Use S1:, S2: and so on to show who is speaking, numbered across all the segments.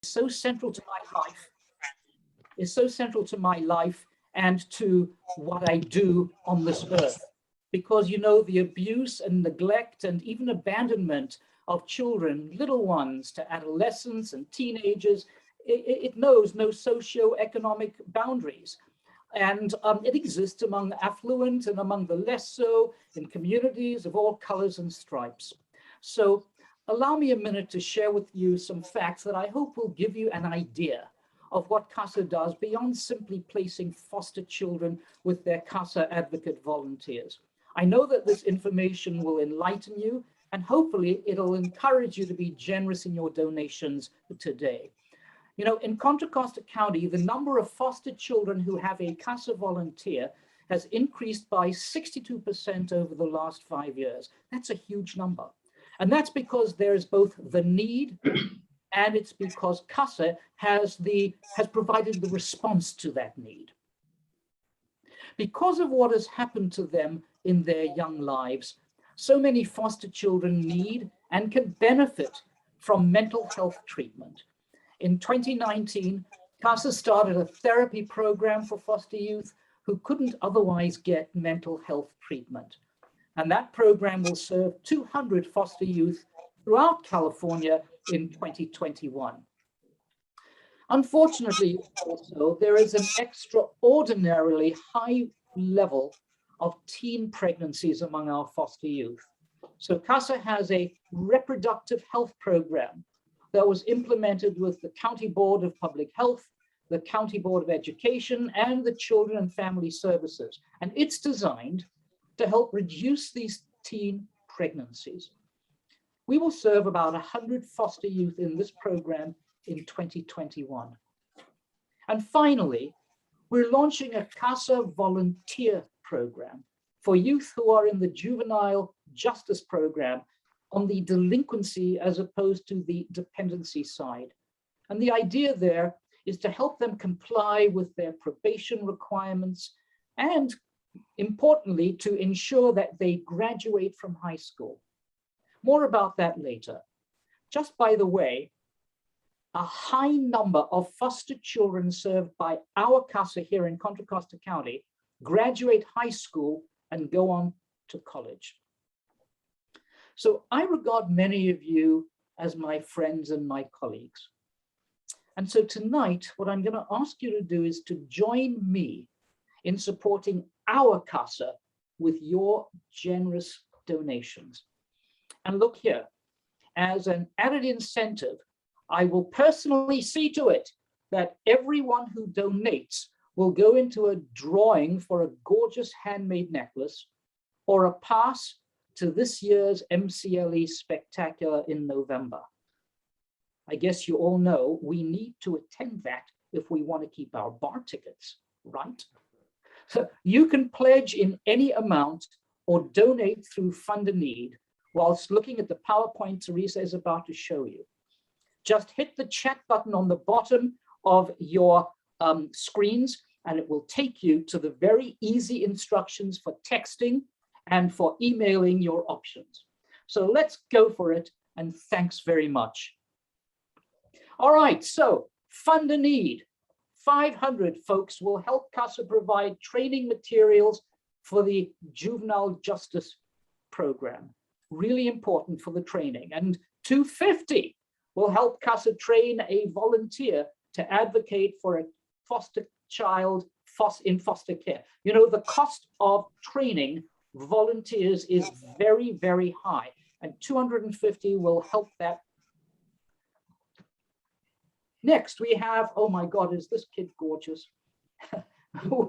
S1: so central to my life, is so central to my life and to what I do on this earth. Because, you know, the abuse and neglect and even abandonment of children, little ones, to adolescents and teenagers, it knows no socioeconomic boundaries. And it exists among the affluent and among the less so, in communities of all colors and stripes. So allow me a minute to share with you some facts that I hope will give you an idea of what CASA does beyond simply placing foster children with their CASA advocate volunteers. I know that this information will enlighten you, and hopefully it'll encourage you to be generous in your donations today. You know, in Contra Costa County, the number of foster children who have a CASA volunteer has increased by 62% over the last 5 years. That's a huge number. And that's because there's both the need and it's because CASA has provided the response to that need. Because of what has happened to them in their young lives, so many foster children need and can benefit from mental health treatment. In 2019, CASA started a therapy program for foster youth who couldn't otherwise get mental health treatment. And that program will serve 200 foster youth throughout California in 2021. Unfortunately, also, there is an extraordinarily high level of teen pregnancies among our foster youth. So CASA has a reproductive health program that was implemented with the County Board of Public Health, the County Board of Education, and the Children and Family Services. And it's designed to help reduce these teen pregnancies. We will serve about 100 foster youth in this program in 2021. And finally, we're launching a CASA volunteer program for youth who are in the juvenile justice program on the delinquency as opposed to the dependency side. And the idea there is to help them comply with their probation requirements and, importantly, to ensure that they graduate from high school. More about that later. Just by the way, a high number of foster children served by our CASA here in Contra Costa County graduate high school and go on to college. So I regard many of you as my friends and my colleagues. And so tonight, what I'm going to ask you to do is to join me in supporting our CASA with your generous donations. And look here, as an added incentive, I will personally see to it that everyone who donates will go into a drawing for a gorgeous handmade necklace or a pass to this year's MCLE Spectacular in November. I guess you all know we need to attend that if we want to keep our bar tickets, right? So you can pledge in any amount or donate through Fund a Need whilst looking at the PowerPoint Theresa is about to show you. Just hit the chat button on the bottom of your screens and it will take you to the very easy instructions for texting and for emailing your options. So let's go for it, and thanks very much. All right, so Fund a Need. 500 folks will help CASA provide training materials for the juvenile justice program. Really important for the training. And 250 will help CASA train a volunteer to advocate for a foster child in foster care. You know, the cost of training volunteers is very, very high, and 250 will help that. Next, we have, oh my God, is this kid gorgeous?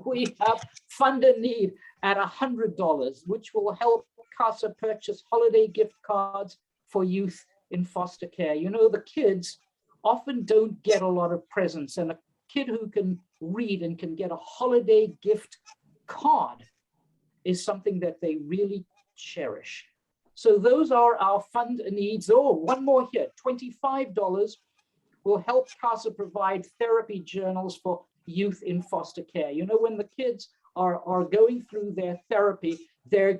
S1: We have Fund a Need at $100, which will help CASA purchase holiday gift cards for youth in foster care. You know, the kids often don't get a lot of presents, and a kid who can read and can get a holiday gift card is something that they really cherish. So those are our Fund a Needs. Oh, one more here, $25 will help CASA provide therapy journals for youth in foster care. You know, when the kids are going through their therapy, they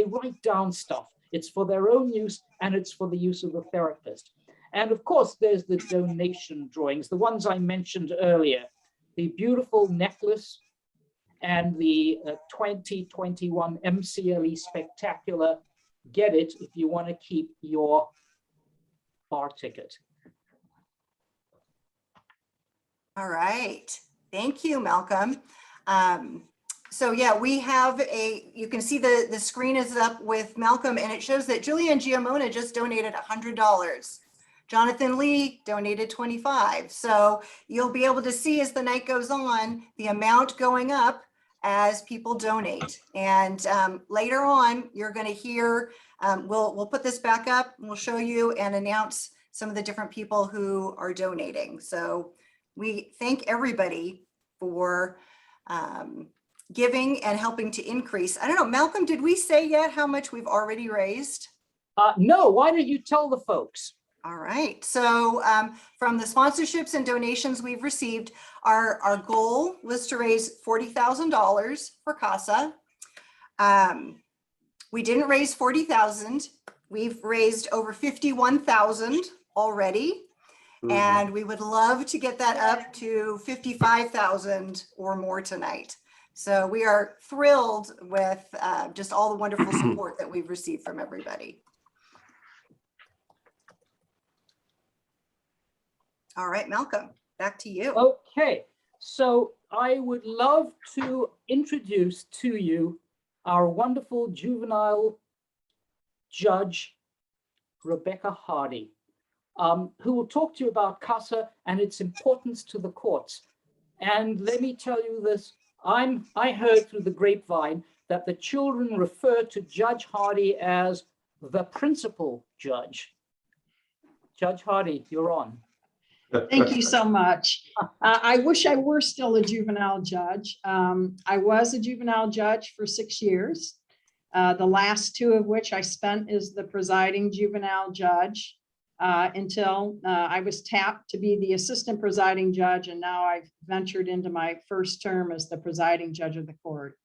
S1: write down stuff. It's for their own use and it's for the use of the therapist. And of course, there's the donation drawings, the ones I mentioned earlier, the beautiful necklace and the 2021 MCLE Spectacular. Get it if you want to keep your bar ticket.
S2: All right. Thank you, Malcolm. So yeah, we have you can see the screen is up with Malcolm, and it shows that Julian Giamona just donated $100. Jonathan Lee donated 25. So you'll be able to see as the night goes on, the amount going up as people donate. And later on, you're going to hear, we'll put this back up and we'll show you and announce some of the different people who are donating. So we thank everybody for giving and helping to increase. I don't know, Malcolm, did we say yet how much we've already raised?
S1: No, why don't you tell the folks?
S2: All right, so from the sponsorships and donations we've received, our goal was to raise $40,000 for CASA. We didn't raise 40,000. We've raised over 51,000 already. And we would love to get that up to 55,000 or more tonight. So we are thrilled with just all the wonderful support that we've received from everybody. All right, Malcolm, back to you.
S1: Okay, so I would love to introduce to you our wonderful juvenile judge, Rebecca Hardie, who will talk to you about CASA and its importance to the courts. And let me tell you this, I heard through the grapevine that the children refer to Judge Hardie as the principal judge. Judge Hardie, you're on.
S3: Thank you so much. I wish I were still a juvenile judge. I was a juvenile judge for 6 years, the last 2 of which I spent as the presiding juvenile judge until I was tapped to be the assistant presiding judge, and now I've ventured into my first term as the presiding judge of the court.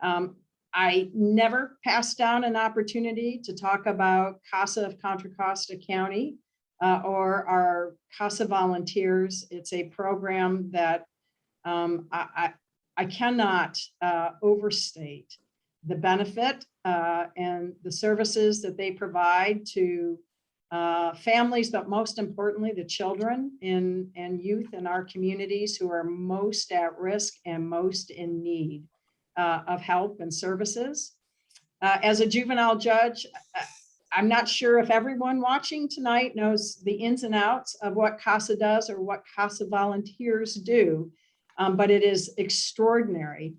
S3: I never passed down an opportunity to talk about CASA of Contra Costa County or our CASA volunteers. It's a program that I cannot overstate the benefit and the services that they provide to families, but most importantly, the children and youth in our communities who are most at risk and most in need of help and services. As a juvenile judge, I'm not sure if everyone watching tonight knows the ins and outs of what CASA does or what CASA volunteers do, but it is extraordinary.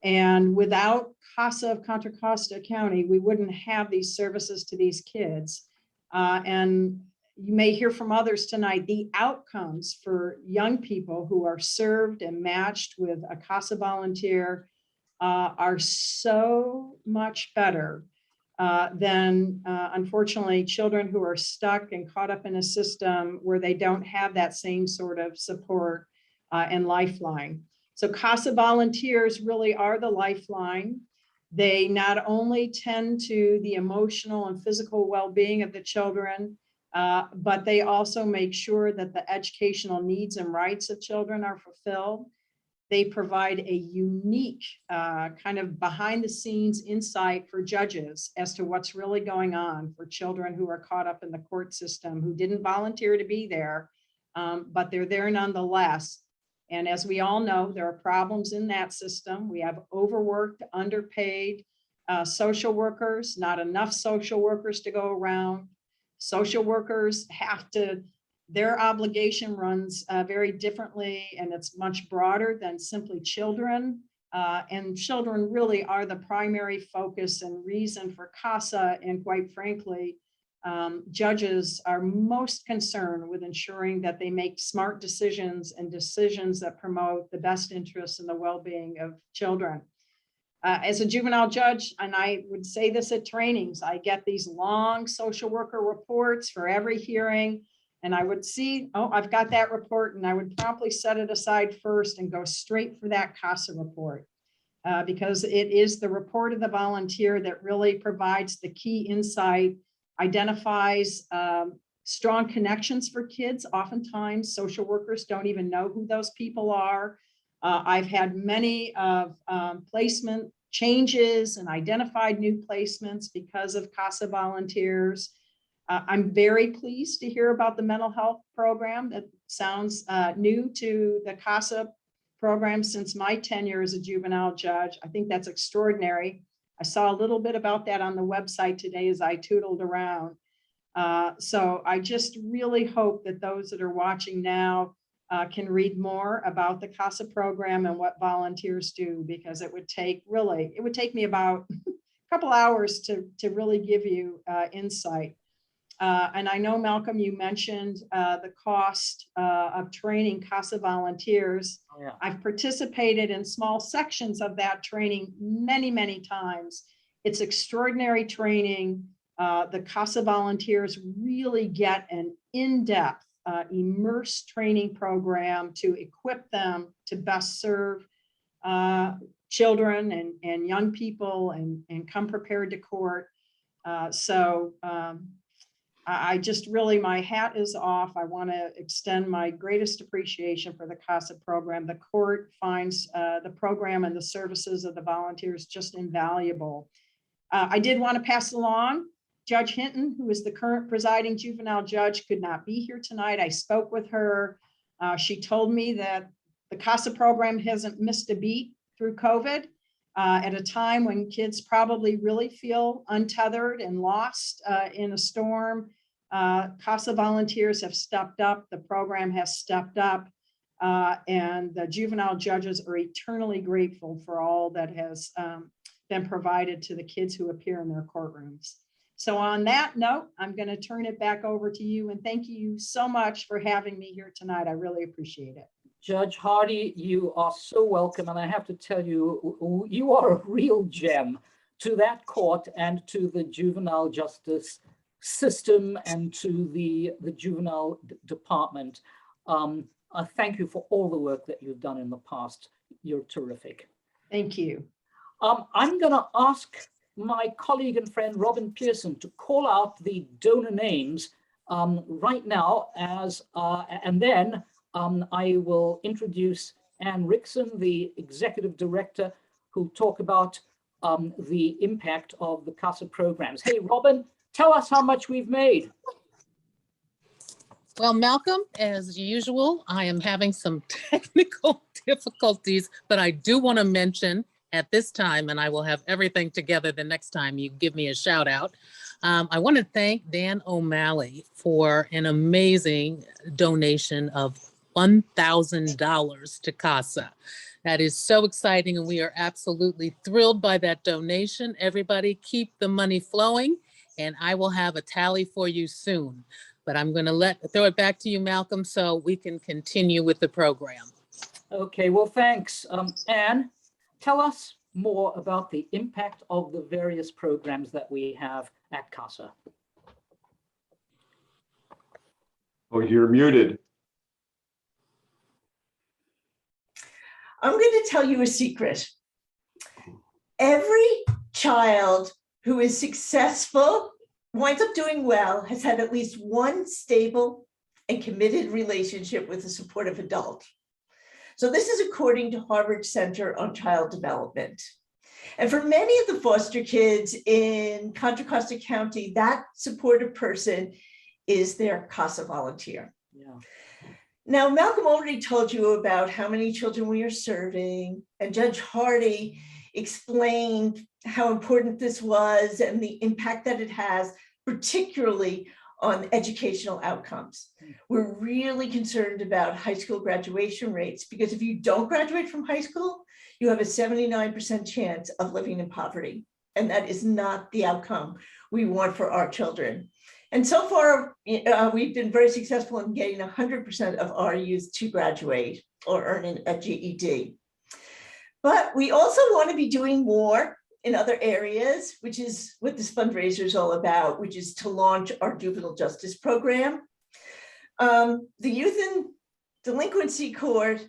S3: And without CASA of Contra Costa County, we wouldn't have these services to these kids. And you may hear from others tonight, the outcomes for young people who are served and matched with a CASA volunteer are so much better than unfortunately children who are stuck and caught up in a system where they don't have that same sort of support and lifeline. So CASA volunteers really are the lifeline. They not only tend to the emotional and physical well-being of the children, but they also make sure that the educational needs and rights of children are fulfilled. They provide a unique kind of behind the scenes insight for judges as to what's really going on for children who are caught up in the court system, who didn't volunteer to be there, but they're there nonetheless. And as we all know, there are problems in that system. We have overworked, underpaid social workers, not enough social workers to go around. Social workers have to, their obligation runs very differently, and it's much broader than simply children. And children really are the primary focus and reason for CASA. And quite frankly, judges are most concerned with ensuring that they make smart decisions and decisions that promote the best interests and the well-being of children. As a juvenile judge, and I would say this at trainings, I get these long social worker reports for every hearing, and I would see, oh, I've got that report, and I would promptly set it aside first and go straight for that CASA report, because it is the report of the volunteer that really provides the key insight, identifies strong connections for kids. Oftentimes, social workers don't even know who those people are. I've had many of placement changes and identified new placements because of CASA volunteers. I'm very pleased to hear about the mental health program. That sounds new to the CASA program since my tenure as a juvenile judge. I think that's extraordinary. I saw a little bit about that on the website today as I tootled around. So I just really hope that those that are watching now can read more about the CASA program and what volunteers do, because it would take me about a couple hours to really give you insight. And I know, Malcolm, you mentioned the cost of training CASA volunteers.
S1: Oh, yeah.
S3: I've participated in small sections of that training many, many times. It's extraordinary training. The CASA volunteers really get an in-depth, immersed training program to equip them to best serve children and young people and come prepared to court. I just really, my hat is off. I want to extend my greatest appreciation for the CASA program. The court finds the program and the services of the volunteers just invaluable. I did want to pass along, Judge Hinton, who is the current presiding juvenile judge, could not be here tonight. I spoke with her. She told me that the CASA program hasn't missed a beat through COVID. At a time when kids probably really feel untethered and lost in a storm. CASA volunteers have stepped up, the program has stepped up, and the juvenile judges are eternally grateful for all that has been provided to the kids who appear in their courtrooms. So on that note, I'm going to turn it back over to you, and thank you so much for having me here tonight. I really appreciate it.
S1: Judge Hardie, you are so welcome. And I have to tell you, you are a real gem to that court and to the juvenile justice system and to the juvenile department. I thank you for all the work that you've done in the past. You're terrific.
S3: Thank you.
S1: I'm going to ask my colleague and friend Robin Pearson to call out the donor names right now, and then I will introduce Anne Wrixon, the executive director, who'll talk about the impact of the CASA programs. Hey, Robin, tell us how much we've made.
S4: Well, Malcolm, as usual, I am having some technical difficulties, but I do want to mention at this time, and I will have everything together the next time you give me a shout out. I want to thank Dan O'Malley for an amazing donation of $1,000 to CASA. That is so exciting, and we are absolutely thrilled by that donation. Everybody keep the money flowing, and I will have a tally for you soon. But I'm going to throw it back to you, Malcolm, so we can continue with the program.
S1: Okay, well, thanks. Anne, tell us more about the impact of the various programs that we have at CASA.
S5: Oh, you're muted.
S6: I'm going to tell you a secret. Every child who is successful, winds up doing well, has had at least one stable and committed relationship with a supportive adult. So this is according to Harvard Center on Child Development. And for many of the foster kids in Contra Costa County, that supportive person is their CASA volunteer.
S1: Yeah.
S6: Now, Malcolm already told you about how many children we are serving, and Judge Hardie explained how important this was and the impact that it has, particularly on educational outcomes. We're really concerned about high school graduation rates, because if you don't graduate from high school, you have a 79% chance of living in poverty. And that is not the outcome we want for our children. And so far, we've been very successful in getting 100% of our youth to graduate or earn a GED. But we also want to be doing more in other areas, which is what this fundraiser is all about, which is to launch our juvenile justice program. The youth and delinquency court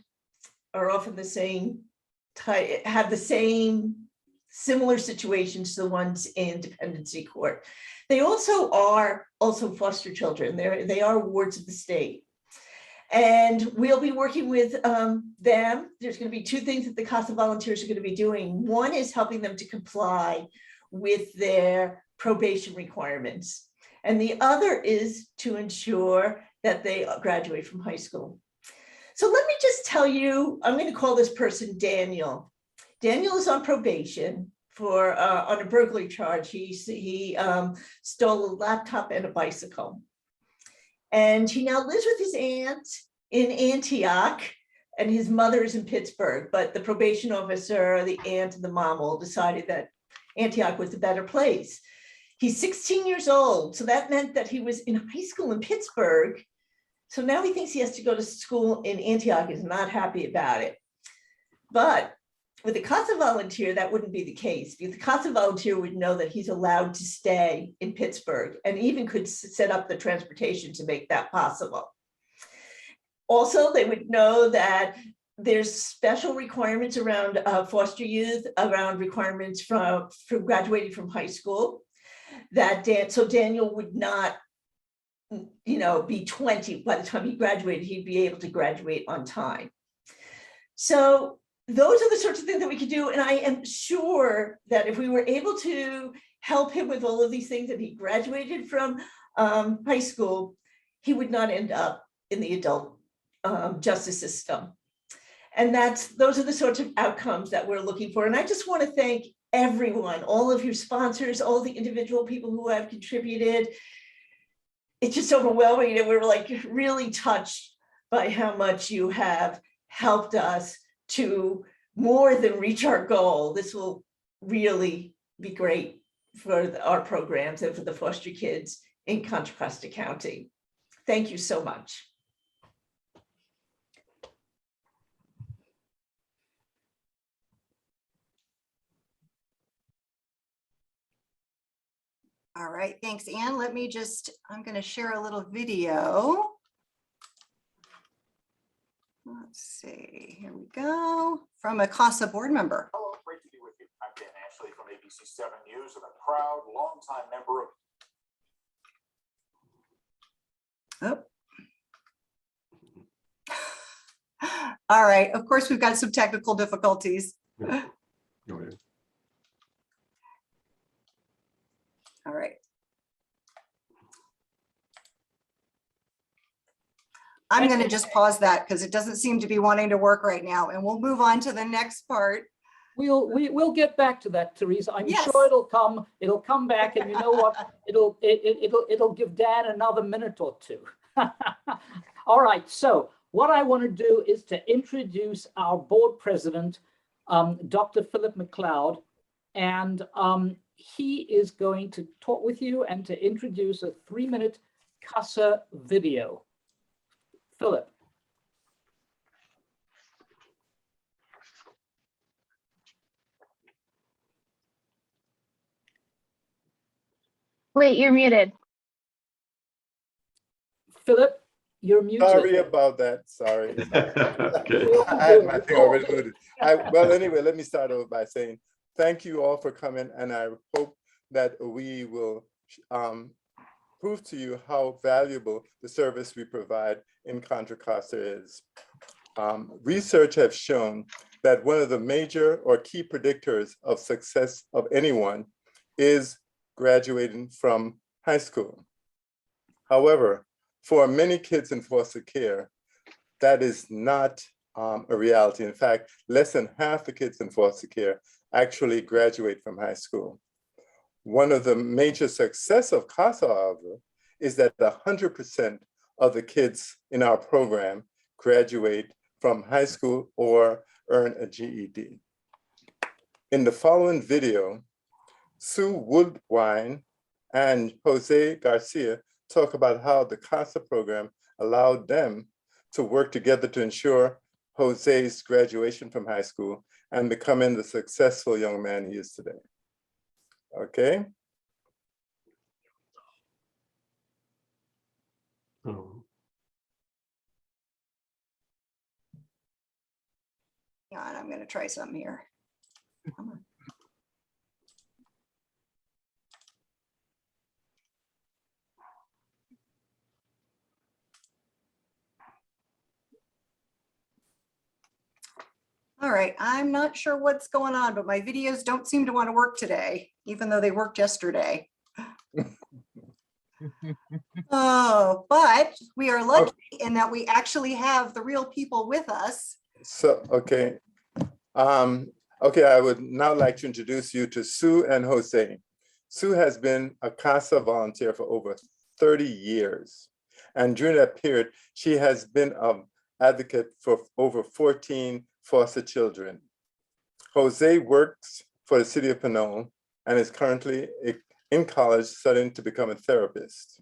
S6: are often the same type, have the same similar situations to the ones in dependency court. They also are foster children. They are wards of the state. And we'll be working with them. There's going to be two things that the CASA volunteers are going to be doing. One is helping them to comply with their probation requirements. And the other is to ensure that they graduate from high school. So let me just tell you, I'm going to call this person Daniel. Daniel is on probation for on a burglary charge. He stole a laptop and a bicycle. And he now lives with his aunt in Antioch, and his mother is in Pittsburgh. But the probation officer, the aunt, and the mom all decided that Antioch was the better place. He's 16 years old, so that meant that he was in high school in Pittsburgh. So now he thinks he has to go to school in Antioch. He's not happy about it. But with a CASA volunteer, that wouldn't be the case, because the CASA volunteer would know that he's allowed to stay in Pittsburgh and even could set up the transportation to make that possible. Also, they would know that there's special requirements around foster youth, around requirements from graduating from high school, so Daniel would not, be 20 by the time he graduated. He'd be able to graduate on time. So those are the sorts of things that we could do. And I am sure that if we were able to help him with all of these things, and he graduated from high school, he would not end up in the adult justice system. And those are the sorts of outcomes that we're looking for. And I just want to thank everyone, all of your sponsors, all the individual people who have contributed. It's just overwhelming, and we're like really touched by how much you have helped us to more than reach our goal. This will really be great for our programs and for the foster kids in Contra Costa County. Thank you so much.
S2: All right, thanks, Anne. I'm going to share a little video. Let's see, here we go. From a CASA board member.
S7: Hello, great to be with you. I'm Dan Ashley from ABC 7 News and a proud longtime member of.
S2: All right, of course, we've got some technical difficulties.
S5: Yeah. Go ahead.
S2: All right. I'm going to just pause that because it doesn't seem to be wanting to work right now, and we'll move on to the next part.
S1: We'll get back to that, Theresa. I'm
S2: Yes.
S1: sure it'll come back, and you know what? It'll give Dan another minute or two. All right. So what I want to do is to introduce our board president, Dr. Phillip McLeod, and he is going to talk with you and to introduce a 3-minute CASA video. Phillip.
S8: Wait, you're muted.
S1: Phillip, you're muted.
S9: Sorry about that. Sorry.
S5: Okay.
S9: I had my thing already muted. Well, anyway, let me start over by saying thank you all for coming, and I hope that we will prove to you how valuable the service we provide in Contra Costa is. Research has shown that one of the major or key predictors of success of anyone is graduating from high school. However, for many kids in foster care, that is not a reality. In fact, less than half the kids in foster care actually graduate from high school. One of the major success of CASA, however, is that 100% of the kids in our program graduate from high school or earn a GED. In the following video, Sue Woolwine and Jose Garcia talk about how the CASA program allowed them to work together to ensure Jose's graduation from high school and becoming the successful young man he is today. Okay.
S5: Oh.
S2: Hang on, I'm going to try something here. Come on. right, I'm not sure what's going on, but my videos don't seem to want to work today, even though they worked yesterday. Oh, but we are lucky in that we actually have the real people with us.
S9: So, okay. Okay, I would now like to introduce you to Sue and Jose. Sue has been a CASA volunteer for over 30 years. And during that period, she has been an advocate for over 14 foster children. Jose works for the city of Pinole and is currently in college studying to become a therapist.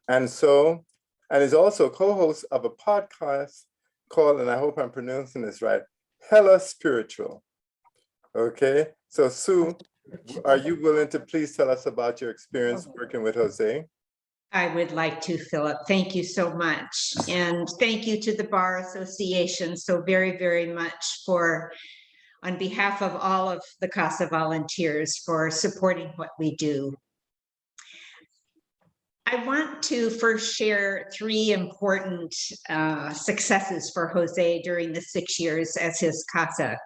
S9: And is also co-host of a podcast called, and I hope I'm pronouncing this right, Hella Spiritual. Okay, so Sue, are you willing to please tell us about your experience working with Jose?
S8: I would like to, Phillip. Thank you so much. And thank you to the Bar Association so very, very much for, on behalf of all of the CASA volunteers, for supporting what we do. I want to first share 3 important successes for Jose during the 6 years as his CASA.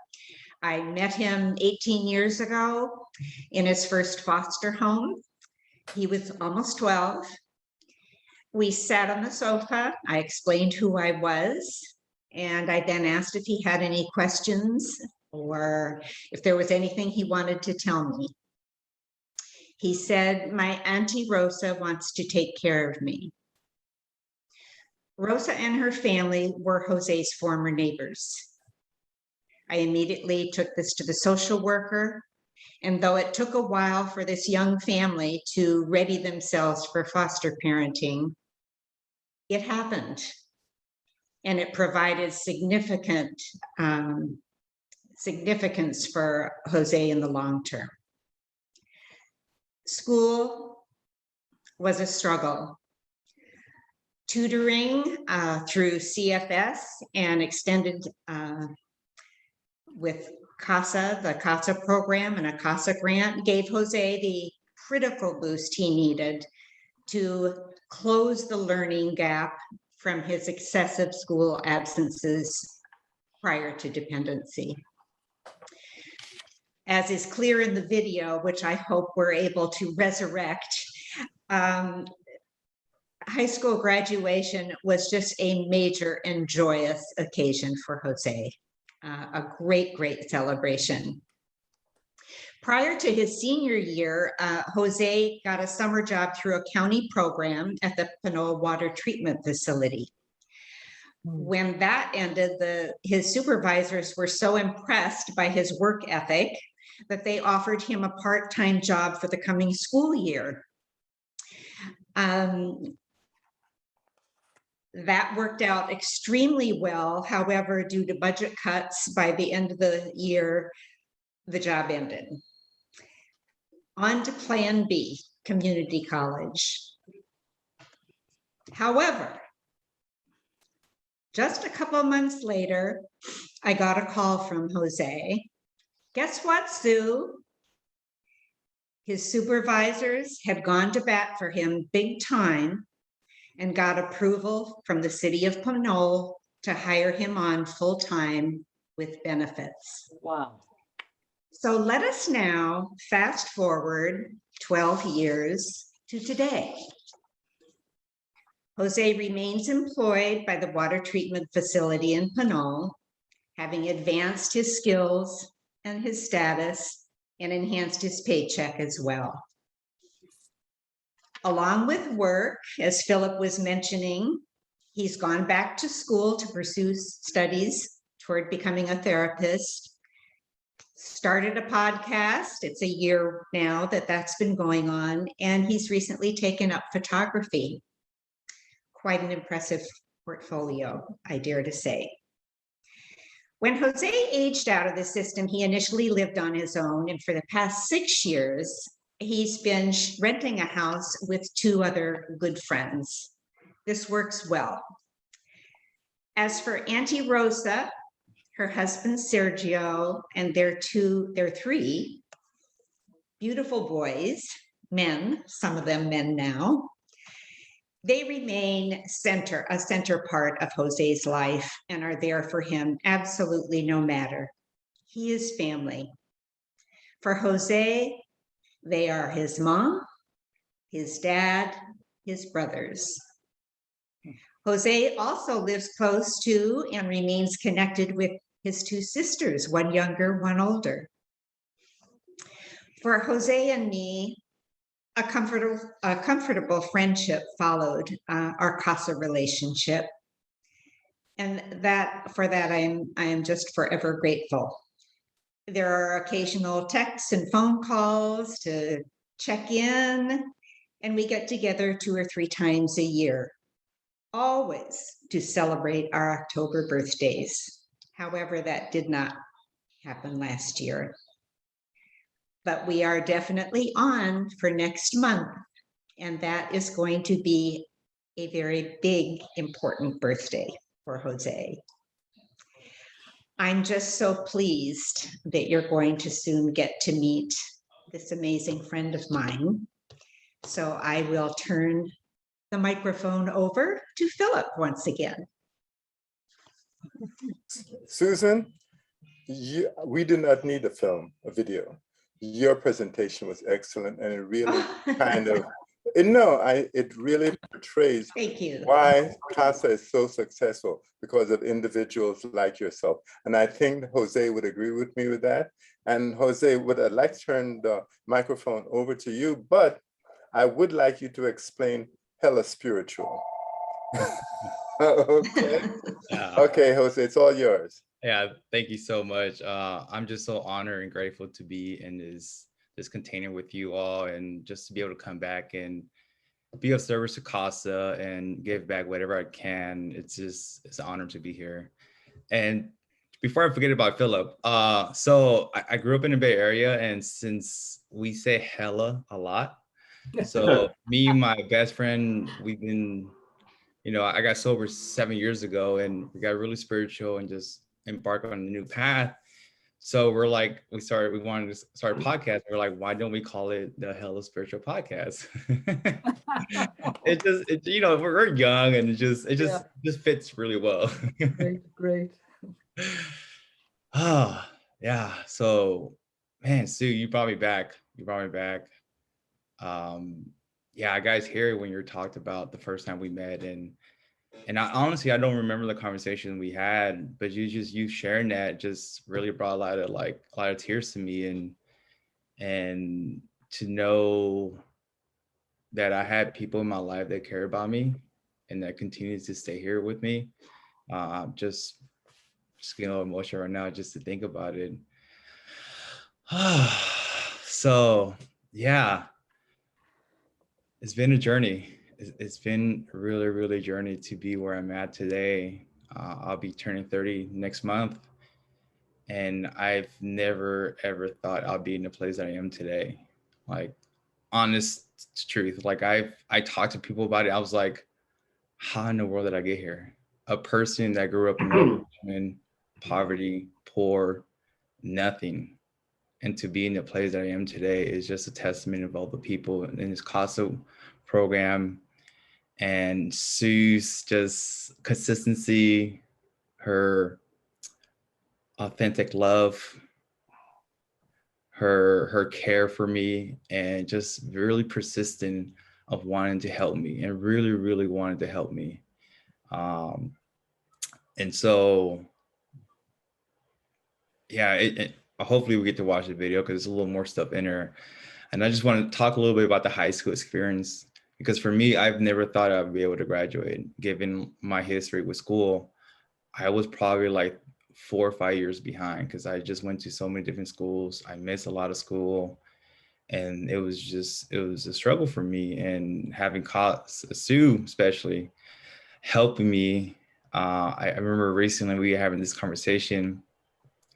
S8: I met him 18 years ago in his first foster home. He was almost 12. We sat on the sofa. I explained who I was, and I then asked if he had any questions or if there was anything he wanted to tell me. He said, "My Auntie Rosa wants to take care of me." Rosa and her family were Jose's former neighbors. I immediately took this to the social worker, and though it took a while for this young family to ready themselves for foster parenting, it happened. And it provided significant significance for Jose in the long term. School was a struggle. Tutoring through CFS and extended with CASA, the CASA program and a CASA grant gave Jose the critical boost he needed to close the learning gap from his excessive school absences prior to dependency. As is clear in the video, which I hope we're able to resurrect, high school graduation was just a major and joyous occasion for Jose. A great, great celebration. Prior to his senior year, Jose got a summer job through a county program at the Pinole Water Treatment Facility. When that ended, his supervisors were so impressed by his work ethic that they offered him a part-time job for the coming school year. That worked out extremely well. However, due to budget cuts, by the end of the year, the job ended. On to Plan B, community college. However, just a couple of months later, I got a call from Jose. Guess what, Sue? His supervisors had gone to bat for him big time and got approval from the city of Pinole to hire him on full-time with benefits.
S1: Wow.
S8: So let us now fast forward 12 years to today. Jose remains employed by the water treatment facility in Pinole, having advanced his skills and his status and enhanced his paycheck as well. Along with work, as Phillip was mentioning, he's gone back to school to pursue studies toward becoming a therapist, started a podcast. It's a year now that that's been going on, and he's recently taken up photography. Quite an impressive portfolio, I dare to say. When Jose aged out of the system, he initially lived on his own, and for the past 6 years, he's been renting a house with 2 other good friends. This works well. As for Auntie Rosa, her husband Sergio, and their 3 beautiful boys, men, some of them men now, They remain a center part of Jose's life and are there for him absolutely no matter. He is family. For Jose, they are his mom, his dad, his brothers. Jose also lives close to and remains connected with his two sisters, one younger, one older. For Jose and me, a comfortable friendship followed our CASA relationship. And for that, I am just forever grateful. There are occasional texts and phone calls to check in, and we get together 2 or 3 times a year, always to celebrate our October birthdays. However, that did not happen last year. But we are definitely on for next month, and that is going to be a very big, important birthday for Jose. I'm just so pleased that you're going to soon get to meet this amazing friend of mine. So I will turn the microphone over to Phillip once again.
S9: Susan, we did not need a video. Your presentation was excellent, and it really kind of, it really portrays
S8: Thank you.
S9: why CASA is so successful, because of individuals like yourself. And I think Jose would agree with me with that. And Jose, I'd like to turn the microphone over to you, but I would like you to explain hella spiritual. Okay. Okay, Jose, it's all yours.
S10: Yeah, thank you so much. I'm just so honored and grateful to be in this container with you all, and just to be able to come back and be of service to CASA and give back whatever I can. It's an honor to be here. And before I forget about Phillip, so I grew up in the Bay Area, and since we say hella a lot, so me and my best friend, we've been, I got sober 7 years ago, and we got really spiritual and just embark on a new path. So we're like, we wanted to start a podcast. We're like, why don't we call it the Hella Spiritual Podcast? We're young, and it just fits really well.
S1: Great.
S10: Oh, yeah. So, man, Sue, you brought me back. Yeah, I guys hear when you talked about the first time we met, and I honestly, I don't remember the conversation we had, but you sharing that just really brought a lot of tears to me, and to know that I had people in my life that care about me and that continues to stay here with me. Just getting a little emotional right now just to think about it. So yeah, it's been a journey. It's been really, really a journey to be where I'm at today. I'll be turning 30 next month. And I've never, ever thought I'll be in the place that I am today. Like, honest truth. Like, I talked to people about it. I was like, how in the world did I get here? A person that grew up in poverty, poor, nothing. And to be in the place that I am today is just a testament of all the people in this CASA program. And Sue's just consistency, her authentic love, her care for me, and just really persistent of wanting to help me, and really, really wanted to help me. And so, yeah, hopefully we get to watch the video because there's a little more stuff in there. And I just want to talk a little bit about the high school experience, because for me, I've never thought I'd be able to graduate. Given my history with school, I was probably like 4 or 5 years behind because I just went to so many different schools. I missed a lot of school, and it was a struggle for me. And having Sue especially helping me, I remember recently we were having this conversation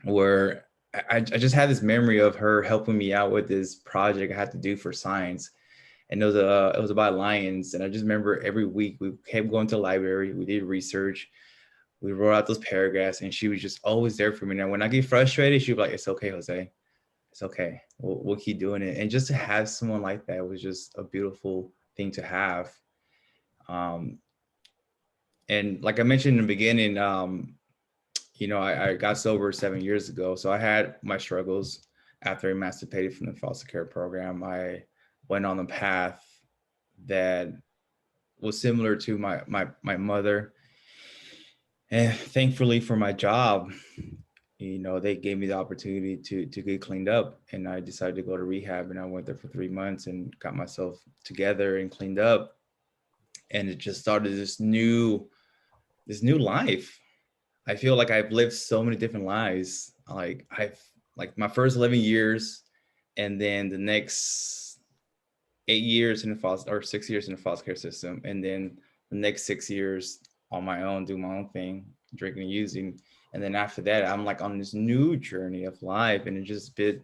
S10: where I just had this memory of her helping me out with this project I had to do for science. And it was about lions. And I just remember every week we kept going to the library, we did research, we wrote out those paragraphs, and she was just always there for me. Now, when I get frustrated, she'd be like, it's okay, Jose, it's okay, we'll keep doing it. And just to have someone like that was just a beautiful thing to have. And like I mentioned in the beginning, I got sober 7 years ago. So I had my struggles after I emancipated from the foster care program. I went on a path that was similar to my mother. And thankfully for my job, they gave me the opportunity to get cleaned up, and I decided to go to rehab, and I went there for 3 months and got myself together and cleaned up. And it just started this new life. I feel like I've lived so many different lives. Like my first 11 years, and then the next 8 years in the foster, or 6 years in the foster care system. And then the next 6 years on my own, do my own thing, drinking and using. And then after that, I'm like on this new journey of life, and it just been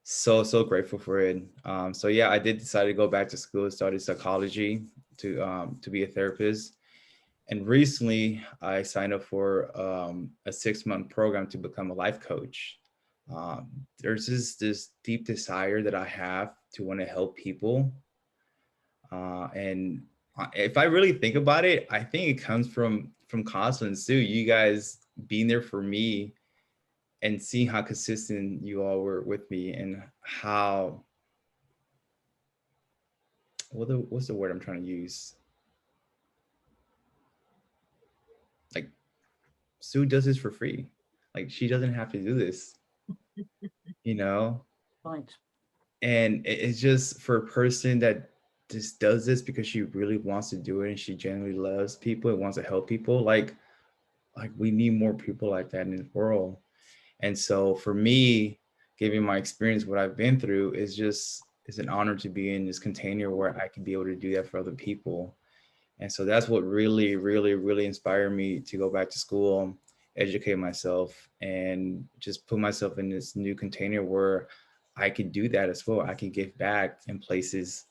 S10: so grateful for it. So yeah, I did decide to go back to school, study psychology to be a therapist. And recently I signed up for a 6-month program to become a life coach. There's this deep desire that I have to want to help people. And if I really think about it, I think it comes from CASA and Sue, you guys being there for me and seeing how consistent you all were with me, and how, what's the word I'm trying to use? Like, Sue does this for free. Like, she doesn't have to do this,
S1: Right.
S10: And it's just for a person that just does this because she really wants to do it, and she genuinely loves people and wants to help people. Like we need more people like that in the world. And so for me, given my experience, what I've been through, it's an honor to be in this container where I can be able to do that for other people. And so that's what really, really, really inspired me to go back to school, educate myself, and just put myself in this new container where I can do that as well. I can give back in places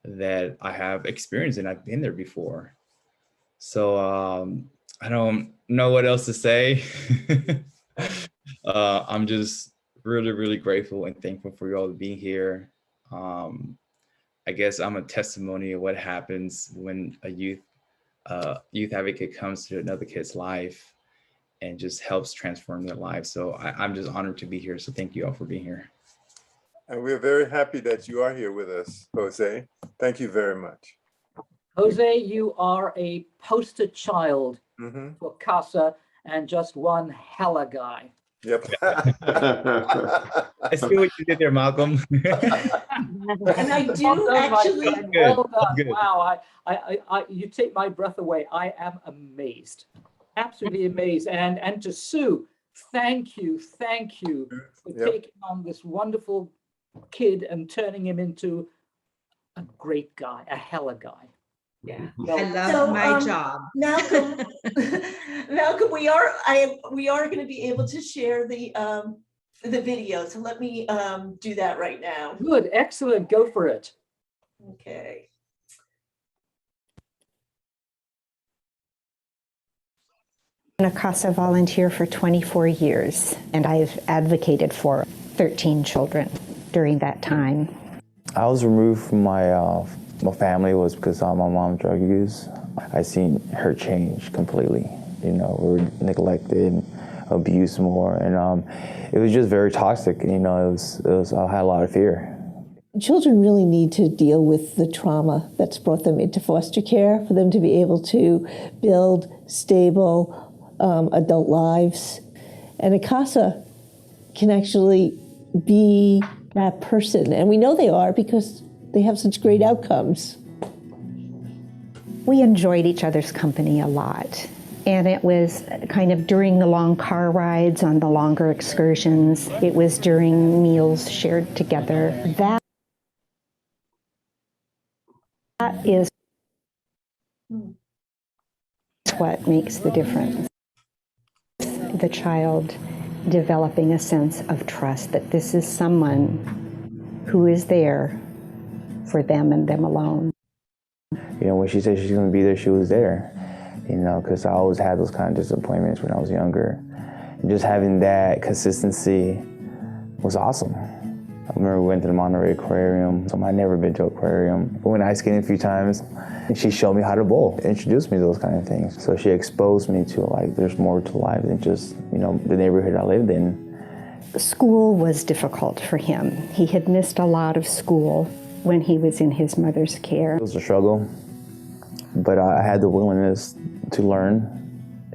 S10: that I have experience and I've been there before. So I don't know what else to say. I'm just really, really grateful and thankful for you all being here. I guess I'm a testimony of what happens when a youth advocate comes to another kid's life and just helps transform their lives. So I'm just honored to be here. So thank you all for being here.
S9: And we're very happy that you are here with us, Jose. Thank you very much.
S1: Jose, you are a poster child for CASA, and just one hella guy.
S9: Yep.
S10: I see what you did there, Malcolm.
S6: And I do
S1: Well done, my
S6: actually,
S1: friend. Well done.
S10: Good.
S1: Wow, you take my breath away. I am amazed, absolutely amazed. And to Sue, thank you for taking on this wonderful kid and turning him into a great guy, a hella guy.
S6: yeah.
S8: I love
S6: So,
S8: my job.
S6: Malcolm, Malcolm, we are going to be able to share the video. So let me do that right now.
S1: Good, excellent, go for it.
S6: Okay.
S11: I'm a CASA volunteer for 24 years, and I've advocated for 13 children during that time.
S12: I was removed from my family was because of my mom's drug use. I seen her change completely. We were neglected, abused more, and it was just very toxic. I had a lot of fear.
S13: Children really need to deal with the trauma that's brought them into foster care for them to be able to build stable adult lives. And a CASA can actually be that person. And we know they are because they have such great outcomes.
S11: We enjoyed each other's company a lot. And it was kind of during the long car rides, on the longer excursions. It was during meals shared together. That is what makes the difference. The child developing a sense of trust that this is someone who is there for them and them alone.
S12: When she said she's going to be there, she was there. Because I always had those kind of disappointments when I was younger. And just having that consistency was awesome. I remember we went to the Monterey Aquarium. I'd never been to an aquarium. We went ice skating a few times, and she showed me how to bowl, introduced me to those kind of things. So she exposed me to like, there's more to life than just, you know, the neighborhood I lived in.
S11: School was difficult for him. He had missed a lot of school when he was in his mother's care.
S12: It was a struggle, but I had the willingness to learn.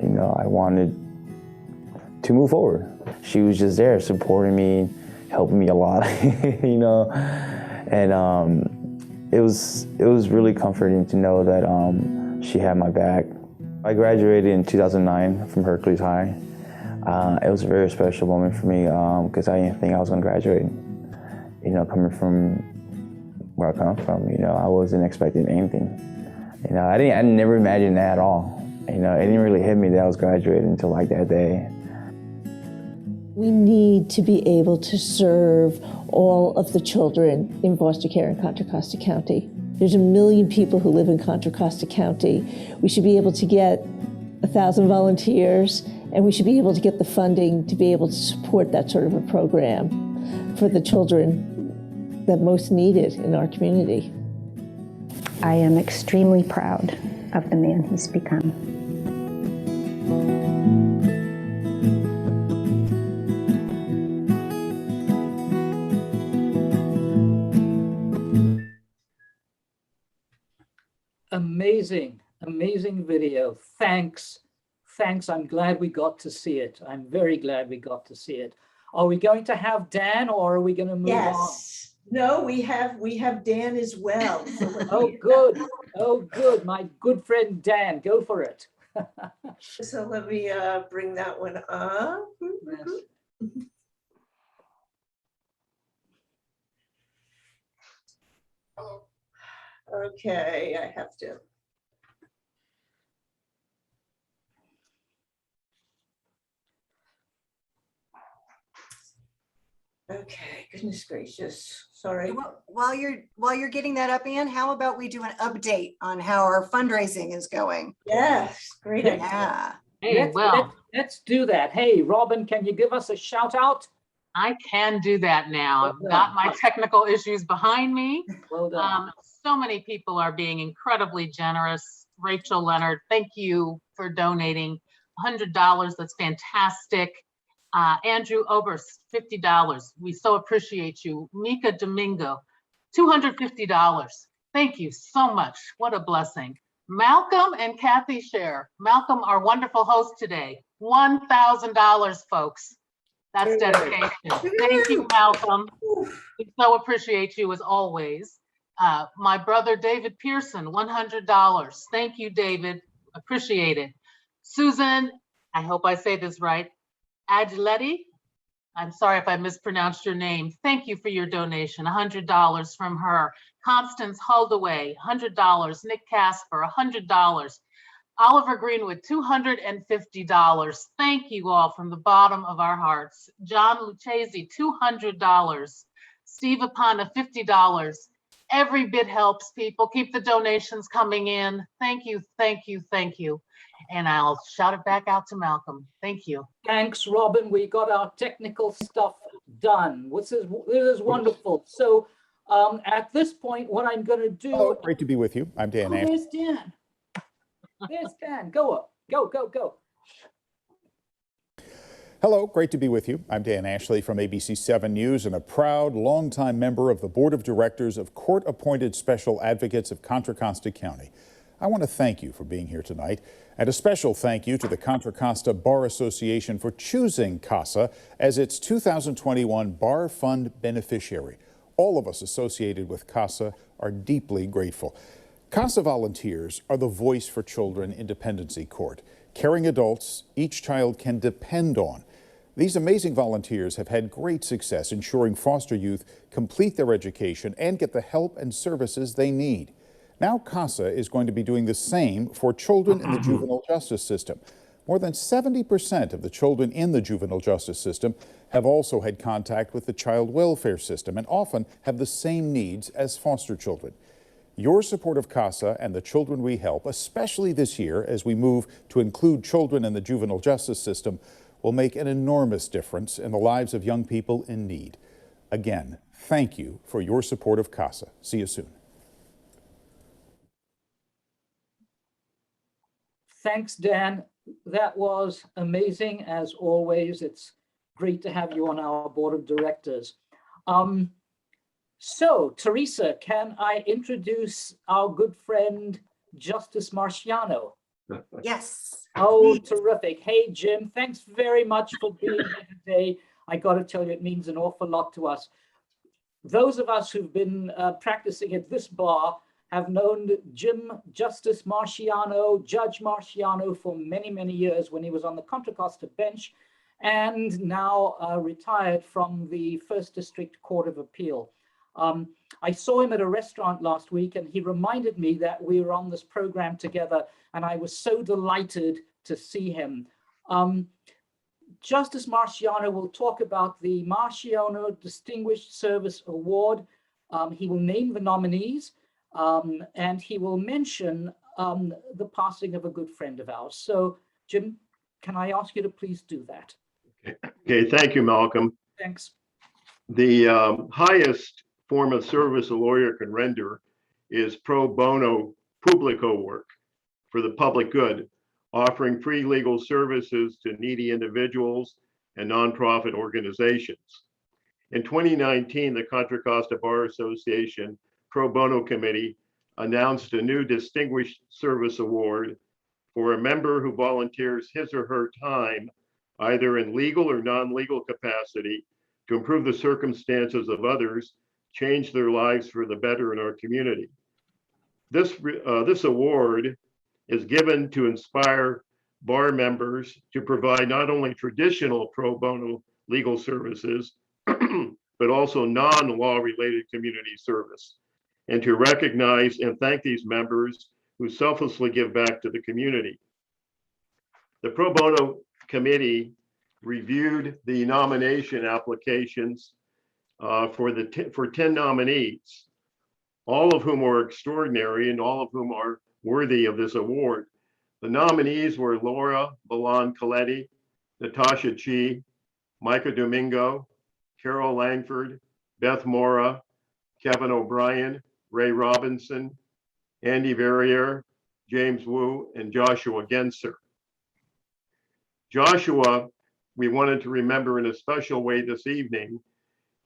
S12: You know, I wanted to move forward. She was just there supporting me, helping me a lot, you know, and it was really comforting to know that she had my back. I graduated in 2009 from Hercules High. It was a very special moment for me because I didn't think I was going to graduate. You know, coming from where I come from, you know, I wasn't expecting anything. You know, I never imagined that at all. You know, it didn't really hit me that I was graduating until like that day.
S13: We need to be able to serve all of the children in foster care in Contra Costa County. There's 1 million people who live in Contra Costa County. We should be able to get 1,000 volunteers, and we should be able to get the funding to be able to support that sort of a program for the children that most need it in our community.
S11: I am extremely proud of the man he's become.
S1: Amazing, amazing video. Thanks. I'm glad we got to see it. I'm very glad we got to see it. Are we going to have Dan, or are we going to move on?
S6: Yes. No, we have Dan as well.
S1: Oh, good. Oh, good. My good friend Dan, go for it.
S6: So let me bring that one up.
S1: Yes.
S6: Okay, I have to. Okay, goodness gracious, sorry.
S2: While you're getting that up, Ann, how about we do an update on how our fundraising is going?
S6: Yes, great idea.
S2: Yeah.
S4: Hey,
S1: Let's do that. Hey, Robin, can you give us a shout out?
S4: I can do that now.
S1: Well
S4: I've got my
S1: done.
S4: technical issues behind me.
S1: Well done.
S4: So many people are being incredibly generous. Rachel Leonard, thank you for donating $100. That's fantastic. Andrew Oberst, $50. We so appreciate you. Mika Domingo, $250. Thank you so much. What a blessing. Malcolm and Kathy Sher. Malcolm, our wonderful host today, $1,000, folks. That's dedication. Thank you, Malcolm. We so appreciate you as always. My brother, David Pearson, $100. Thank you, David. Appreciate it. Susan, I hope I say this right, Adletti, I'm sorry if I mispronounced your name. Thank you for your donation, $100 from her. Constance Holdaway, $100. Nick Casper, $100. Oliver Greenwood, $250. Thank you all from the bottom of our hearts. John Lucchese, $200. Steve Apana, $50. Every bit helps, people. Keep the donations coming in. Thank you, thank you, thank you. And I'll shout it back out to Malcolm. Thank you.
S1: Thanks, Robin. We got our technical stuff done. This is wonderful. So at this point, what I'm going to do.
S7: Hello, great to be with you. I'm Dan Ashley.
S1: There's Dan. There's Dan. Go up. Go.
S7: Hello, great to be with you. I'm Dan Ashley from ABC 7 News and a proud, longtime member of the Board of Directors of Court-Appointed Special Advocates of Contra Costa County. I want to thank you for being here tonight, and a special thank you to the Contra Costa Bar Association for choosing CASA as its 2021 Bar Fund beneficiary. All of us associated with CASA are deeply grateful. CASA volunteers are the voice for children in dependency court, caring adults each child can depend on. These amazing volunteers have had great success ensuring foster youth complete their education and get the help and services they need. Now CASA is going to be doing the same for children in the juvenile justice system. More than 70% of the children in the juvenile justice system have also had contact with the child welfare system and often have the same needs as foster children. Your support of CASA and the children we help, especially this year as we move to include children in the juvenile justice system, will make an enormous difference in the lives of young people in need. Again, Thank you for your support of CASA. See you soon.
S1: Thanks, Dan. That was amazing as always. It's great to have you on our board of directors. So, Theresa, can I introduce our good friend, Justice Marciano?
S2: Yes.
S1: Oh, terrific. Hey, Jim, thanks very much for being here today. I got to tell you, it means an awful lot to us. Those of us who've been practicing at this bar have known Jim Justice Marciano, Judge Marciano, for many, many years when he was on the Contra Costa bench and now retired from the First District Court of Appeal. I saw him at a restaurant last week and he reminded me that we were on this program together and I was so delighted to see him. Justice Marciano will talk about the Marciano Distinguished Service Award. He will name the nominees and he will mention the passing of a good friend of ours. So, Jim, can I ask you to please do that?
S5: Okay, thank you, Malcolm.
S1: Thanks.
S5: The highest form of service a lawyer can render is pro bono publico work for the public good, offering free legal services to needy individuals and nonprofit organizations. In 2019, the Contra Costa Bar Association Pro Bono Committee announced a new Distinguished Service Award for a member who volunteers his or her time, either in legal or non-legal capacity, to improve the circumstances of others, change their lives for the better in our community. This award is given to inspire bar members to provide not only traditional pro bono legal services, but also non-law related community service, and to recognize and thank these members who selflessly give back to the community. The Pro Bono Committee reviewed the nomination applications for 10 nominees, all of whom are extraordinary and all of whom are worthy of this award. The nominees were Laura Balan Coletti, Natasha Chi, Micah Domingo, Carol Langford, Beth Mora, Kevin O'Brien, Ray Robinson, Andy Verrier, James Wu, and Joshua Genser. Joshua, we wanted to remember in a special way this evening.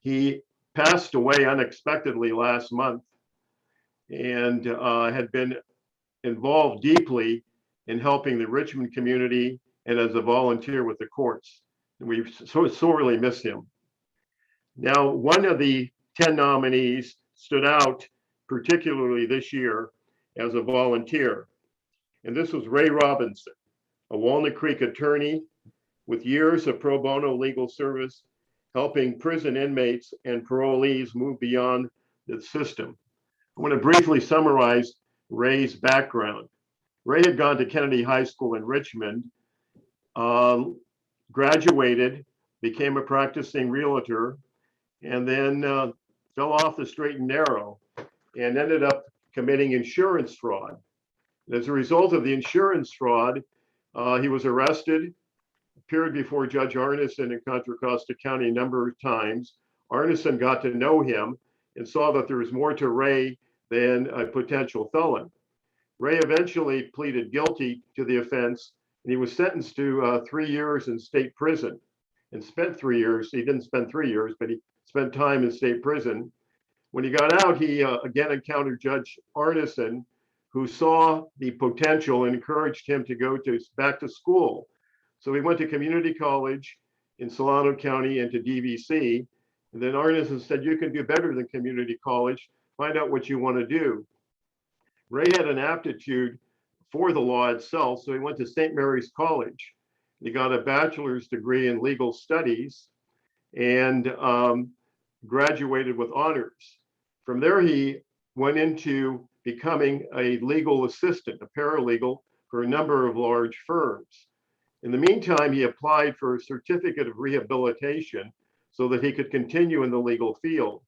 S5: He passed away unexpectedly last month and had been involved deeply in helping the Richmond community and as a volunteer with the courts. And we so sorely miss him. Now, one of the 10 nominees stood out particularly this year as a volunteer. And this was Ray Robinson, a Walnut Creek attorney with years of pro bono legal service, helping prison inmates and parolees move beyond the system. I want to briefly summarize Ray's background. Ray had gone to Kennedy High School in Richmond, graduated, became a practicing realtor, and then fell off the straight and narrow and ended up committing insurance fraud. And as a result of the insurance fraud, he was arrested, appeared before Judge Arneson in Contra Costa County a number of times. Arneson got to know him and saw that there was more to Ray than a potential felon. Ray eventually pleaded guilty to the offense, and he was sentenced to 3 years in state prison and spent 3 years. He didn't spend 3 years, but he spent time in state prison. When he got out, he again encountered Judge Arneson, who saw the potential and encouraged him to go back to school. So he went to community college in Solano County and to DVC. And then Arneson said, you can do better than community college. Find out what you want to do. Ray had an aptitude for the law itself, so he went to St. Mary's College. He got a bachelor's degree in legal studies and graduated with honors. From there, he went into becoming a legal assistant, a paralegal for a number of large firms. In the meantime, he applied for a certificate of rehabilitation so that he could continue in the legal field,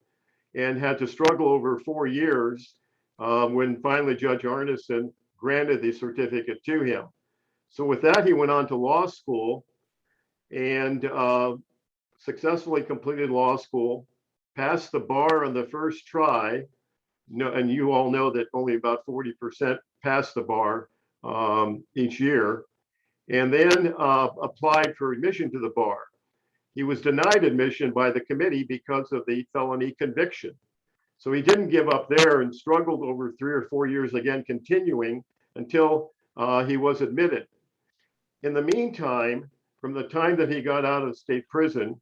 S5: and had to struggle over 4 years when finally Judge Arneson granted the certificate to him. So with that, he went on to law school and successfully completed law school, passed the bar on the first try. No, and you all know that only about 40% pass the bar each year, and then applied for admission to the bar. He was denied admission by the committee because of the felony conviction. So he didn't give up there and struggled over 3 or 4 years again, continuing until he was admitted. In the meantime, from the time that he got out of state prison,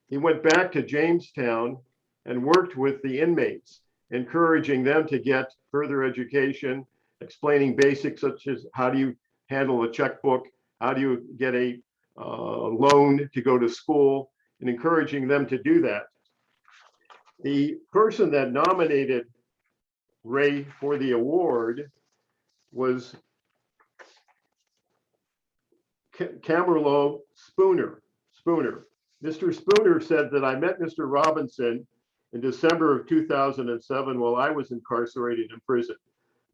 S5: he went back to Jamestown and worked with the inmates, encouraging them to get further education, explaining basics such as how do you handle a checkbook, how do you get a loan to go to school, and encouraging them to do that. The person that nominated Ray for the award was Camerlo Spooner. Mr. Spooner said that I met Mr. Robinson in December of 2007 while I was incarcerated in prison.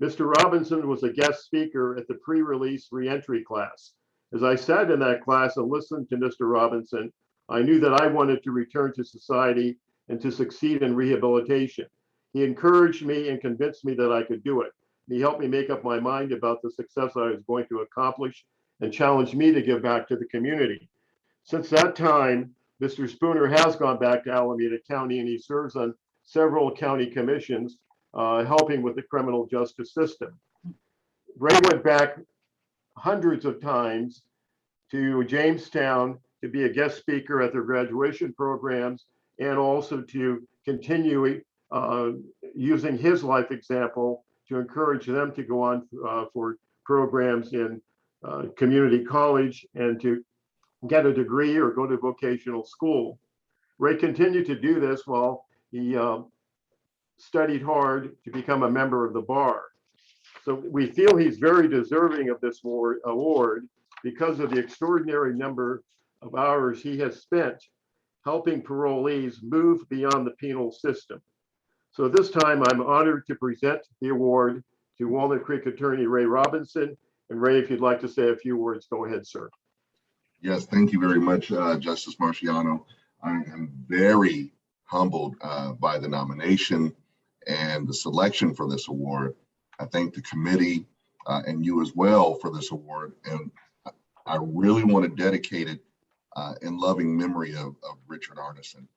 S5: Mr. Robinson was a guest speaker at the pre-release reentry class. As I sat in that class and listened to Mr. Robinson, I knew that I wanted to return to society and to succeed in rehabilitation. He encouraged me and convinced me that I could do it. He helped me make up my mind about the success I was going to accomplish and challenged me to give back to the community. Since that time, Mr. Spooner has gone back to Alameda County and he serves on several county commissions, helping with the criminal justice system. Ray went back hundreds of times to Jamestown to be a guest speaker at their graduation programs and also to continue using his life example to encourage them to go on for programs in community college and to get a degree or go to vocational school. Ray continued to do this while he studied hard to become a member of the bar. So we feel he's very deserving of this award because of the extraordinary number of hours he has spent helping parolees move beyond the penal system. So this time I'm honored to present the award to Walnut Creek attorney Ray Robinson. And Ray, if you'd like to say a few words, go ahead, sir.
S14: Yes, thank you very much, Justice Marciano. I am very humbled by the nomination and the selection for this award. I thank the committee and you as well for this award. And I really want to dedicate it in loving memory of Richard Arneson.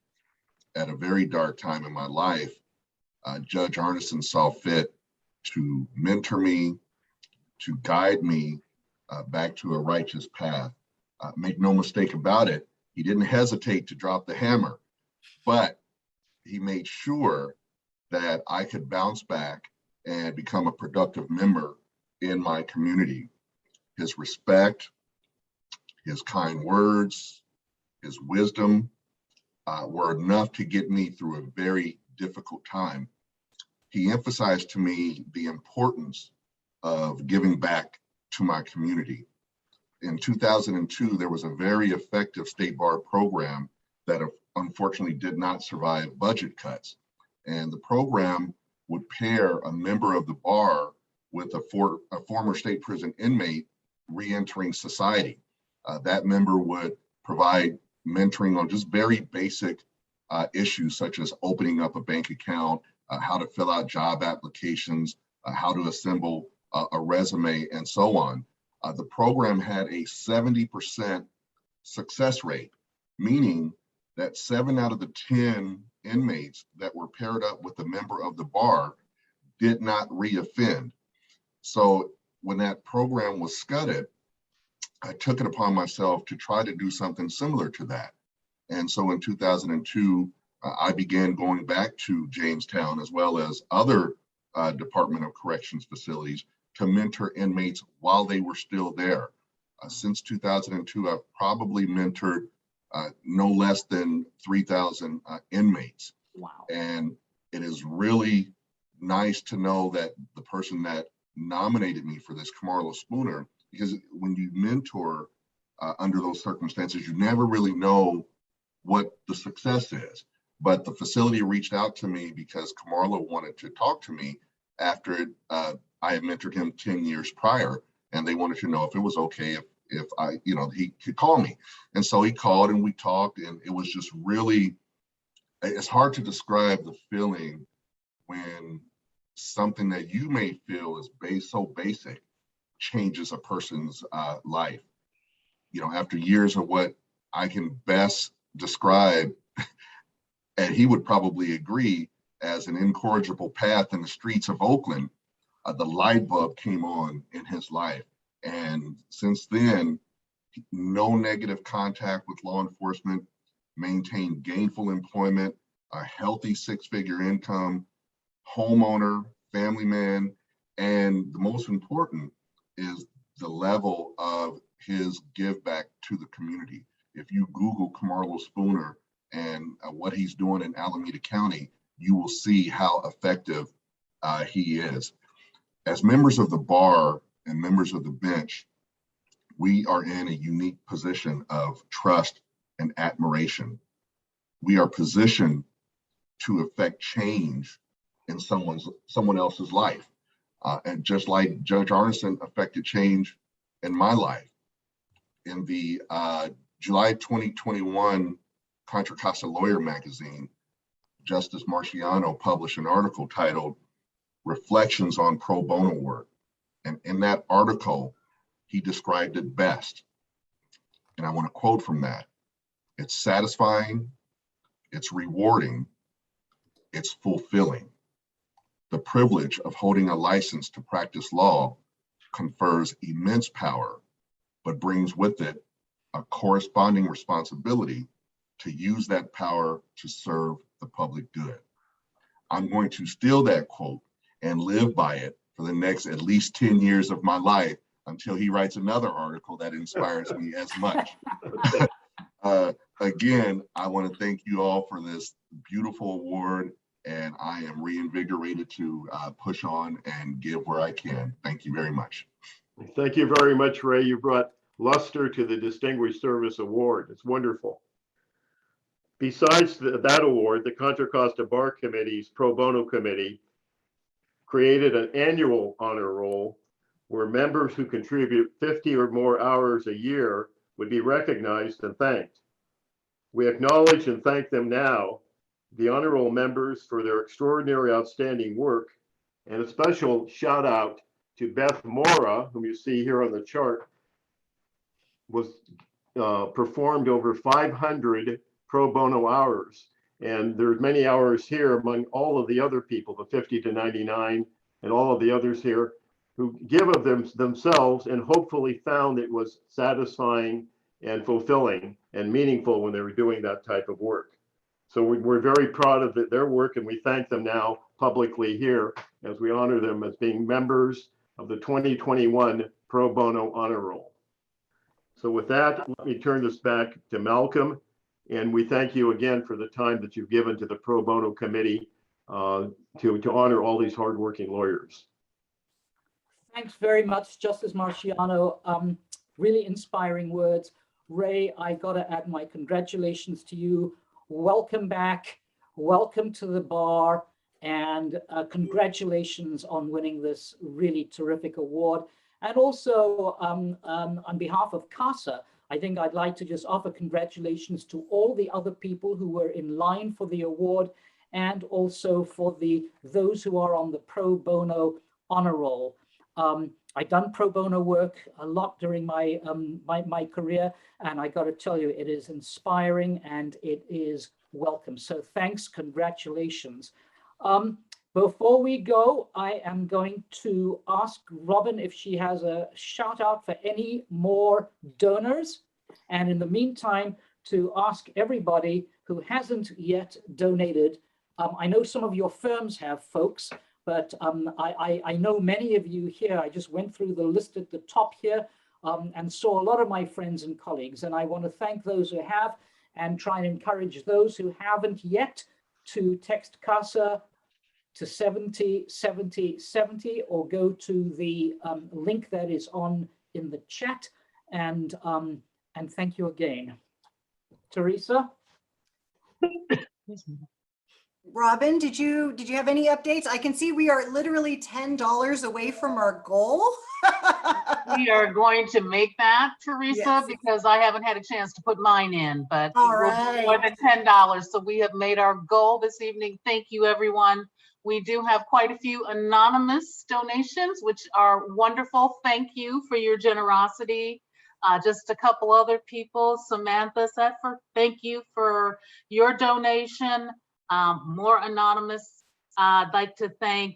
S14: At a very dark time in my life, Judge Arneson saw fit to mentor me, to guide me back to a righteous path. Make no mistake about it, he didn't hesitate to drop the hammer, but he made sure that I could bounce back and become a productive member in my community. His respect, his kind words, his wisdom were enough to get me through a very difficult time. He emphasized to me the importance of giving back to my community. In 2002, there was a very effective state bar program that unfortunately did not survive budget cuts. And the program would pair a member of the bar with a former state prison inmate re-entering society. That member would provide mentoring on just very basic issues such as opening up a bank account, how to fill out job applications, how to assemble a resume, and so on. The program had a 70% success rate, meaning that 7 out of the 10 inmates that were paired up with a member of the bar did not re-offend. So when that program was scudded, I took it upon myself to try to do something similar to that. And so in 2002, I began going back to Jamestown as well as other Department of Corrections facilities to mentor inmates while they were still there. Since 2002, I've probably mentored no less than 3,000 inmates.
S1: Wow.
S14: And it is really nice to know that the person that nominated me for this, Camarlo Spooner, because when you mentor under those circumstances, you never really know what the success is. But the facility reached out to me because Camarlo wanted to talk to me after I had mentored him 10 years prior, and they wanted to know if it was okay if I, he could call me. And so he called and we talked, and it was just really it's hard to describe the feeling when something that you may feel is so basic changes a person's life. You know, after years of what I can best describe, and he would probably agree, as an incorrigible path in the streets of Oakland, the light bulb came on in his life. And since then, no negative contact with law enforcement, maintained gainful employment, a healthy six-figure income, homeowner, family man, and the most important is the level of his give back to the community. If you Google Camarlo Spooner and what he's doing in Alameda County, you will see how effective he is. As members of the bar and members of the bench, we are in a unique position of trust and admiration. We are positioned to affect change in someone else's life. And just like Judge Arneson affected change in my life. In the July 2021 Contra Costa Lawyer magazine, Justice Marciano published an article titled Reflections on Pro Bono Work. And in that article, he described it best. And I want to quote from that. It's satisfying, it's rewarding, it's fulfilling. The privilege of holding a license to practice law confers immense power, but brings with it a corresponding responsibility to use that power to serve the public good. I'm going to steal that quote and live by it for the next at least 10 years of my life until he writes another article that inspires me as much. Again, I want to thank you all for this beautiful award, and I am reinvigorated to push on and give where I can. Thank you very much.
S5: Thank you very much, Ray. You brought luster to the Distinguished Service Award. It's wonderful. Besides that award, the Contra Costa Bar Committee's Pro Bono Committee created an annual honor roll where members who contribute 50 or more hours a year would be recognized and thanked. We acknowledge and thank them now, the honor roll members, for their extraordinary, outstanding work, and a special shout out to Beth Mora, whom you see here on the chart, was performed over 500 pro bono hours. And there's many hours here among all of the other people, the 50 to 99, and all of the others here who give of themselves and hopefully found it was satisfying and fulfilling and meaningful when they were doing that type of work. So we're very proud of their work, and we thank them now publicly here as we honor them as being members of the 2021 Pro Bono Honor Roll. So with that, let me turn this back to Malcolm, and we thank you again for the time that you've given to the Pro Bono Committee to honor all these hardworking lawyers.
S1: Thanks very much, Justice Marciano. Really inspiring words. Ray, I gotta add my congratulations to you. Welcome back, welcome to the bar, and congratulations on winning this really terrific award. And also on behalf of CASA, I think I'd like to just offer congratulations to all the other people who were in line for the award, and also for those who are on the pro bono honor roll. I've done pro bono work a lot during my my career, and I got to tell you, it is inspiring and it is welcome. So thanks, congratulations. Before we go, I am going to ask Robin if she has a shout out for any more donors, and in the meantime, to ask everybody who hasn't yet donated. I know some of your firms have, folks, but I know many of you here. I just went through the list at the top here and saw a lot of my friends and colleagues, and I want to thank those who have and try and encourage those who haven't yet to text CASA to 70 70 70 or go to the link that is on in the chat, and thank you again. Theresa?
S2: Robin, did you have any updates? I can see we are literally $10 away from our goal.
S4: We are going to make that, Theresa,
S2: Yes.
S4: because I haven't had a chance to put mine in, but
S2: All
S4: we'll do
S2: right.
S4: more than $10. So we have made our goal this evening. Thank you, everyone. We do have quite a few anonymous donations, which are wonderful. Thank you for your generosity. Just a couple other people, Samantha Setford, thank you for your donation. More anonymous. I'd like to thank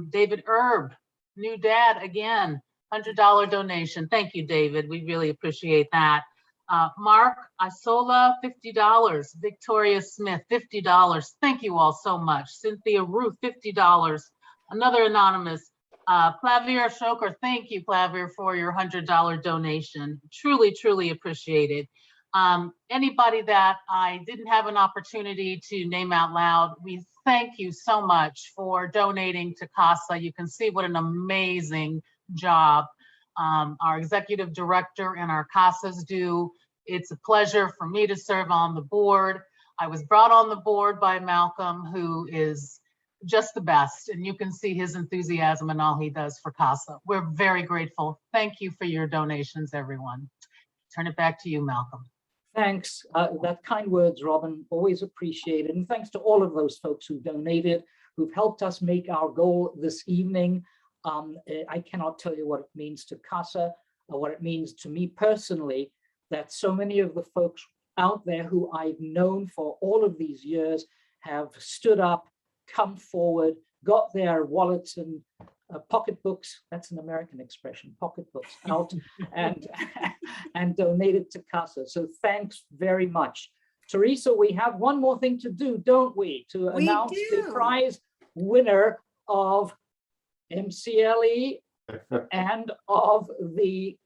S4: David Erb, new dad again, $100 donation. Thank you, David. We really appreciate that. Mark Isola, $50. Victoria Smith, $50. Thank you all so much. Cynthia Ruth, $50. Another anonymous. Flavia Shoker, thank you, Flavia, for your $100 donation. Truly, truly appreciated. Anybody that I didn't have an opportunity to name out loud, we thank you so much for donating to CASA. You can see what an amazing job our executive director and our CASAs do. It's a pleasure for me to serve on the board. I was brought on the board by Malcolm, who is just the best, and you can see his enthusiasm and all he does for CASA. We're very grateful. Thank you for your donations, everyone. Turn it back to you, Malcolm.
S1: Thanks. That kind words, Robin, always appreciated. And thanks to all of those folks who donated, who've helped us make our goal this evening. I cannot tell you what it means to CASA, or what it means to me personally, that so many of the folks out there who I've known for all of these years have stood up, come forward, got their wallets and pocketbooks, that's an American expression, pocketbooks out and donated to CASA. So thanks very much. Theresa, we have one more thing to do, don't we? To announce the prize winner of MCLE and of the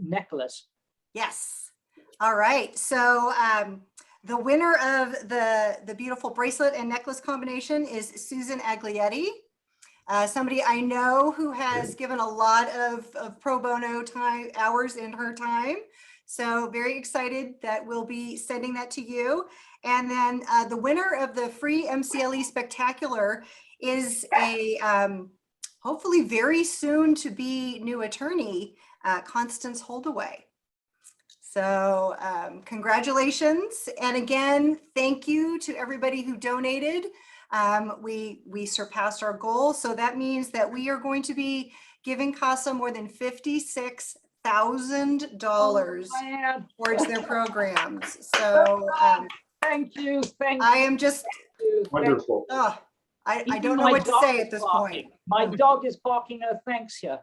S1: necklace.
S2: Yes. All right. So the winner of the beautiful bracelet and necklace combination is Susan Aglietti. Somebody I know who has given a lot of pro bono time hours in her time. So very excited that we'll be sending that to you. And then the winner of the free MCLE Spectacular is a hopefully very soon to be new attorney, Constance Holdaway. So congratulations. And again, thank you to everybody who donated. We surpassed our goal. So that means that we are going to be giving CASA more than $56,000 towards their programs. So
S1: thank you.
S2: I am just
S5: wonderful.
S2: I don't know what to say at this point.
S1: My dog is barking her thanks here.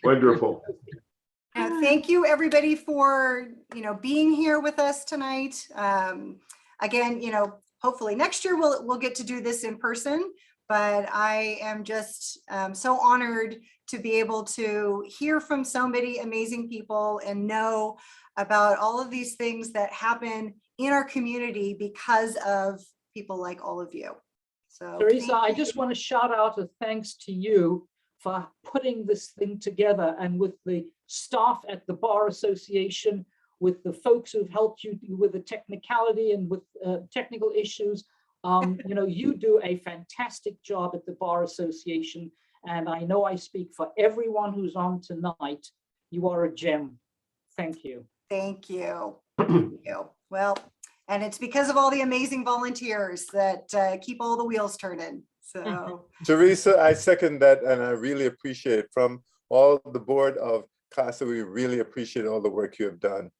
S5: Wonderful.
S2: Thank you, everybody, for being here with us tonight. Again, hopefully next year we'll get to do this in person. But I am just so honored to be able to hear from so many amazing people and know about all of these things that happen in our community because of people like all of you. So
S1: Theresa, I just want to shout out a thanks to you for putting this thing together, and with the staff at the Bar Association, with the folks who've helped you with the technicality and with technical issues. You do a fantastic job at the Bar Association, and I know I speak for everyone who's on tonight. You are a gem. Thank you.
S2: Thank you. Thank you. Well, and it's because of all the amazing volunteers that keep all the wheels turning. So,
S9: Theresa, I second that, and I really appreciate it. From all the board of CASA, we really appreciate all the work you have done,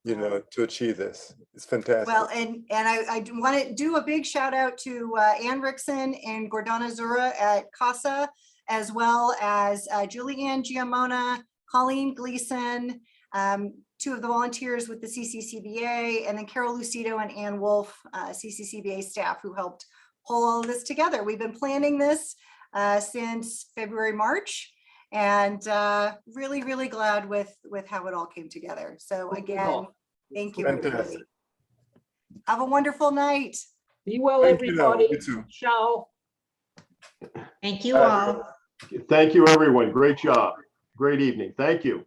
S9: to achieve this. It's fantastic.
S2: Well, and I want to do a big shout out to Ann Wrixon and Gordana Zura at CASA, as well as Julianne Giamona, Colleen Gleason, two of the volunteers with the CCCBA, and then Carol Lucido and Ann Wolf, CCCBA staff, who helped pull all of this together. We've been planning this since February, March, and really, really glad with how it all came together. So again, thank you, everybody. Have a wonderful night.
S1: Be well, everybody.
S9: You too.
S1: Ciao.
S8: Thank you all.
S5: Thank you, everyone. Great job. Great evening. Thank you.